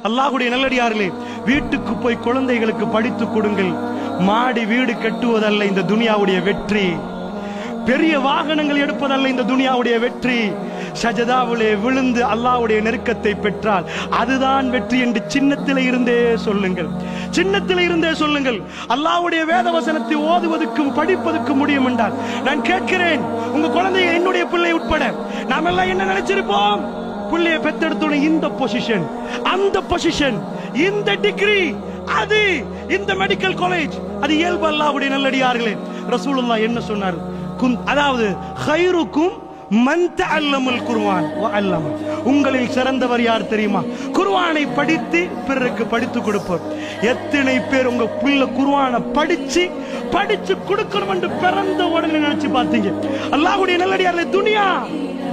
அல்லாஹ்வுடைய நல்லடியார்களே, வீட்டுக்கு போய் குழந்தைகளுக்கு படித்து கொடுங்கள். மாடி வீடு கட்டுவதல்ல இந்த துனியாவுடைய வெற்றி, பெரிய வாகனங்கள் எடுப்பதல்ல இந்த துனியாவுடைய வெற்றி. சஜதாவிலே விழுந்து அல்லாஹ்வுடைய நெருக்கத்தை பெற்றால் அதுதான் வெற்றி என்று சின்னத்திலே இருந்தே சொல்லுங்கள், சின்னத்திலே இருந்தே சொல்லுங்கள். அல்லாஹ்வுடைய வேத வசனத்தை ஓதுவதற்கும் படிப்பதற்கும் முடியும் என்றால் நான் கேட்கிறேன், உங்க குழந்தையை, என்னுடைய பிள்ளை உட்பட நாம் எல்லாம் என்ன நினைச்சிருப்போம்? பிள்ளையை பெத்தெடுத்தோட இந்த பொசிஷன், அந்த பொசிஷன், இந்த டிகிரி, அது இந்த மெடிக்கல் காலேஜ், அது இயல்பு. அல்லாஹ்வுடைய நல்லடியார்களே, ரசூலுல்லாஹ் என்ன சொன்னார்? அதாவது khairukum man ta'allamul Qur'an wa 'allama. உங்களில் சிறந்தவர் யார் தெரியுமா? குர்ஆனை படித்து பிறருக்கு படித்து கொடுப்பவர். எத்தனை பேர் உங்க பிள்ளை குர்ஆனை படிச்சு கொடுக்கணும் என்று பிறந்த உடனே நினைச்சு பார்த்தீங்க? அல்லாஹ்வுடைய நல்லடியார்களே, துனியா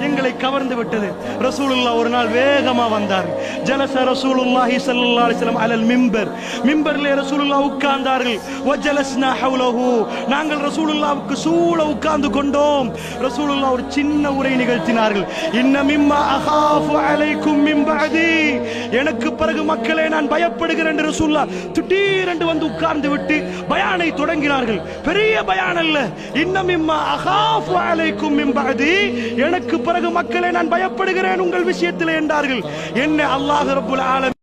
எங்களை கவர்ந்து விட்டது. ரசூலுல்லாஹ் ஒரு நாள் வேகமா வந்தார். ஜலச ரசூலுல்லாஹி ஸல்லல்லாஹு அலைஹி வஸல்லம் அலல் மிம்பர், மிம்பர்ல ரசூலுல்லாஹ் உட்கார்ந்தார்கள். வஜலஸ்னா ஹவ்லஹு, நாங்கள் ரசூலுல்லாஹ்வுக்கு சூழ உட்கார்ந்து கொண்டோம். ரசூலுல்லாஹ் ஒரு சின்ன உரை நிகழ்த்தினார்கள். இன்ன மிம்மா அகாஃபு அலைக்கும் மின் பஅதி, எனக்கு பிறகு மக்களே நான் பயப்படுகிறேன் என்று ரசூலுல்லாஹ் திடீரென்று வந்து உட்கார்ந்து விட்டு பயானை தொடங்கினார்கள். பெரிய பயான் அல்ல, இன்ன மிம்மா அகாஃபு அலைக்கும் மின் பஅதி, எனக்கு பிறகு மக்களே நான் பயப்படுகிறேன் உங்கள் விஷயத்தில் என்றார்கள். என்ன அல்லாஹ் ரப்புல் ஆலமீன்